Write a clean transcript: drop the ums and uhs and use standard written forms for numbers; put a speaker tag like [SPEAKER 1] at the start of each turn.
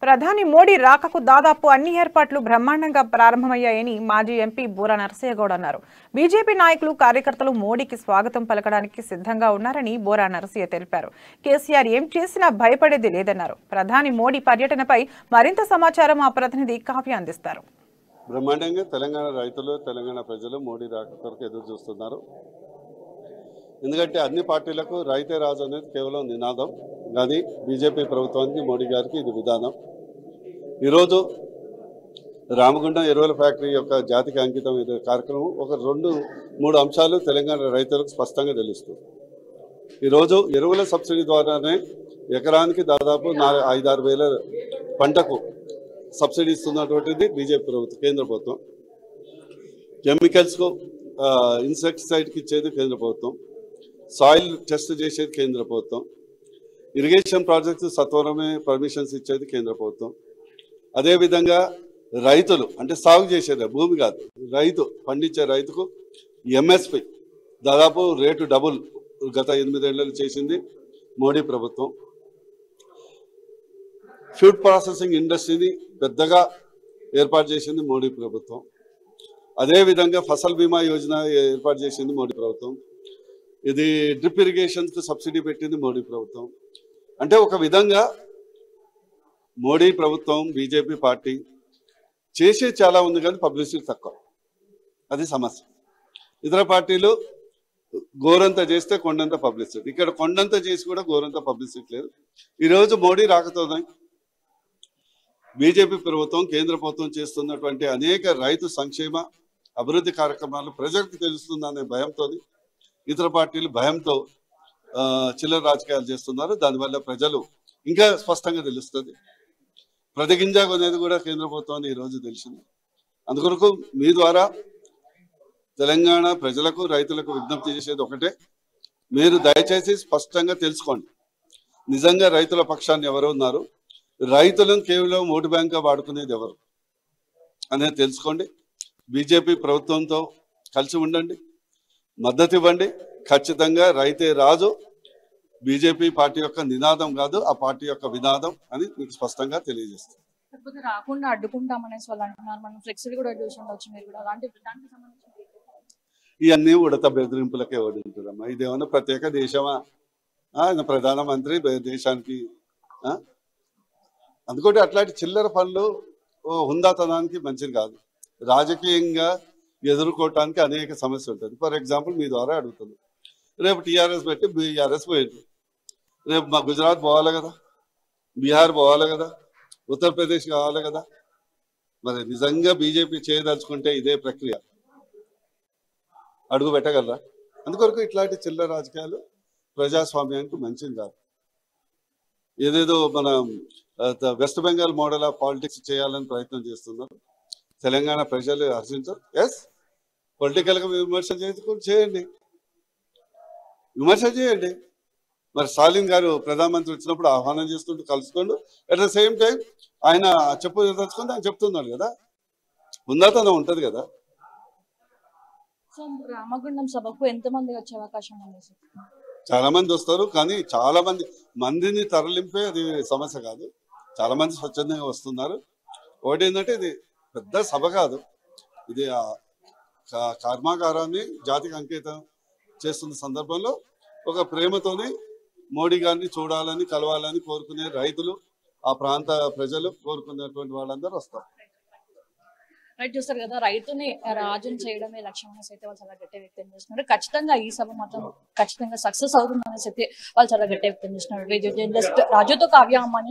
[SPEAKER 1] ప్రధాని మోడీ రాకకు దాదాపు అన్ని ఏర్పాట్లు బ్రహ్మాండంగా ప్రారంభమయ్యాయని మాజీ ఎంపీ బూరా నరసయ్యగౌడ్ అన్నారు. బీజేపీ నాయకులు కార్యకర్తలు మోడీకి స్వాగతం పలకడానికి సిద్ధంగా ఉన్నారని బూరా నరసయ్య తెలిపారు. కేసీఆర్ ఏం చేసినా భయపడేది లేదన్నారు. ప్రధాని మోడీ పర్యటనపై మరింత సమాచారం మా ప్రతినిధి కావ్య అందిస్తారు.
[SPEAKER 2] బ్రహ్మాండంగా తెలంగాణ రైతులు తెలంగాణ ప్రజలు మోడీ రాక కొరకు ఎదురు చూస్తున్నారు. ఎందుకంటే అన్ని పార్టీలకు రైతే రాజు అనేది కేవలం నినాదం, కానీ బీజేపీ ప్రభుత్వానికి మోడీ గారికి ఇది విధానం. ఈరోజు రామగుండం ఎరువుల ఫ్యాక్టరీ యొక్క జాతికి అంకితం ఇది కార్యక్రమం ఒక 2-3 అంశాలు తెలంగాణ రైతులకు స్పష్టంగా తెలుస్తుంది. ఈరోజు ఎరువుల సబ్సిడీ ద్వారానే ఎకరానికి దాదాపు 5-6 వేల పంటకు సబ్సిడీ ఇస్తున్నటువంటిది బీజేపీ ప్రభుత్వం, కేంద్ర ప్రభుత్వం. కెమికల్స్కు ఇన్సెక్టిసైడ్కి ఇచ్చేది కేంద్ర ప్రభుత్వం, సాయిల్ టెస్ట్ చేసేది కేంద్ర ప్రభుత్వం, ఇరిగేషన్ ప్రాజెక్టు సత్వరమే పర్మిషన్స్ ఇచ్చేది కేంద్ర ప్రభుత్వం. అదేవిధంగా రైతులు అంటే సాగు చేసేది భూమి కాదు, రైతు పండించే రైతుకు ఎంఎస్పి దాదాపు రేటు డబుల్ గత 8 ఏళ్లలో చేసింది మోడీ ప్రభుత్వం. ఫుడ్ ప్రాసెసింగ్ ఇండస్ట్రీని పెద్దగా ఏర్పాటు చేసింది మోడీ ప్రభుత్వం. అదేవిధంగా ఫసల్ బీమా యోజన ఏర్పాటు చేసింది మోడీ ప్రభుత్వం. ఇది డ్రిప్ ఇరిగేషన్కు సబ్సిడీ పెట్టింది మోడీ ప్రభుత్వం. అంటే ఒక విధంగా మోడీ ప్రభుత్వం బీజేపీ పార్టీ చేసే చాలా ఉంది, కానీ పబ్లిసిటీ తక్కువ, అది సమస్య. ఇతర పార్టీలు గోరంత చేస్తే కొండంత పబ్లిసిటీ, ఇక్కడ కొండంత చేసి కూడా గోరంత పబ్లిసిటీ లేదు. ఈరోజు మోడీ రాకతోనే బీజేపీ ప్రభుత్వం కేంద్ర ప్రభుత్వం చేస్తున్నటువంటి అనేక రైతు సంక్షేమ అభివృద్ధి కార్యక్రమాలు ప్రజలకు తెలుస్తుందనే భయంతో ఇతర పార్టీలు భయంతో చిల్లర రాజకీయాలు చేస్తున్నారు. దానివల్ల ప్రజలు ఇంకా స్పష్టంగా తెలుస్తుంది. ప్రతి గింజ అనేది కూడా కేంద్ర ప్రభుత్వాన్ని ఈరోజు తెలిసింది. అందుకొరకు మీ ద్వారా తెలంగాణ ప్రజలకు రైతులకు విజ్ఞప్తి చేసేది ఒకటే, మీరు దయచేసి స్పష్టంగా తెలుసుకోండి నిజంగా రైతుల పక్షాన్ని ఎవరు ఉన్నారు, రైతులను కేవలం ఓటు బ్యాంక్గా వాడుకునేది ఎవరు అనేది తెలుసుకోండి. బీజేపీ ప్రభుత్వంతో కలిసి ఉండండి, మద్దతు ఇవ్వండి. ఖచ్చితంగా రైతే రాజు బీజేపీ పార్టీ యొక్క నినాదం కాదు, ఆ పార్టీ యొక్క వినాదం అని మీకు స్పష్టంగా తెలియజేస్తుంది.
[SPEAKER 3] రాకుండా అడ్డుకుంటామనేసి వాళ్ళు అంటున్నారు. మనం ఫ్లెక్సీలు కూడా చూసి ఉండొచ్చు, మీరు కూడా
[SPEAKER 2] ఇవన్నీ ఉడత బెదిరింపులకే ఓడింటుందమ్మా. ఇదేమన్నా ప్రత్యేక దేశమా? ఆయన ప్రధానమంత్రి దేశానికి. అందుకోటి అట్లాంటి చిల్లర పనులు హుందాతనానికి మంచిది కాదు. రాజకీయంగా ఎదుర్కోవటానికి అనేక సమస్యలు ఉంటుంది. ఫర్ ఎగ్జాంపుల్ మీ ద్వారా అడుగుతుంది, రేపు టీఆర్ఎస్ పెట్టి బీఆర్ఎస్ పోయింది, రేపు మా గుజరాత్ పోవాలి కదా, బీహార్ పోవాలి కదా, ఉత్తరప్రదేశ్ కావాలి కదా. మరి నిజంగా బీజేపీ చేయదలుచుకుంటే ఇదే ప్రక్రియ అడుగు పెట్టగలరా? అందుకొరకు ఇట్లాంటి చిల్లర రాజకీయాలు ప్రజాస్వామ్యానికి మంచిది కాదు. ఏదేదో మన west Bengal model of politics చేయాలని ప్రయత్నం చేస్తున్నారు. తెలంగాణ ప్రజలు హర్షించరు. ఎస్, పొలిటికల్గా విమర్శ చేయండి, విమర్శ చేయండి. మరి స్టాలిన్ గారు ప్రధానమంత్రి వచ్చినప్పుడు ఆహ్వానం చేస్తుంటూ కలుసుకోండు. అట్ ద సేమ్ టైం ఆయన తలుచుకుంటే ఆయన చెప్తున్నాడు కదా, ఉందాతనం ఉంటుంది కదా.
[SPEAKER 3] రామగుండం సభకు ఎంతమంది వచ్చే అవకాశం ఉంది?
[SPEAKER 2] చాలా మంది వస్తారు, కానీ చాలా మందిని తరలింపే అది సమస్య కాదు. చాలా మంది స్వచ్ఛందంగా వస్తున్నారు. ఒకటి ఏంటంటే ఇది పెద్ద సభ కాదు, ఇది కర్మాగారాన్ని జాతికి అంకితం చేస్తున్న సందర్భంలో ఒక ప్రేమతోని మోడీ గారిని చూడాలని కలవాలని కోరుకునే రైతులు, ఆ ప్రాంత ప్రజలు కోరుకునేటువంటి వాళ్ళందరూ వస్తారు.
[SPEAKER 3] రైట్, చూస్తారు కదా, రైతుని రాజుని చేయడమే లక్ష్యం అనేసి అయితే వాళ్ళు చాలా గట్టిగా వ్యక్తం చేస్తున్నారు. ఖచ్చితంగా ఈ సభ మాత్రం ఖచ్చితంగా సక్సెస్ అవుతుంది అనేసి అయితే వాళ్ళు చాలా గట్టిగా వ్యక్తం చేస్తున్నారు. రాజుతో కావ్య అమ్మ.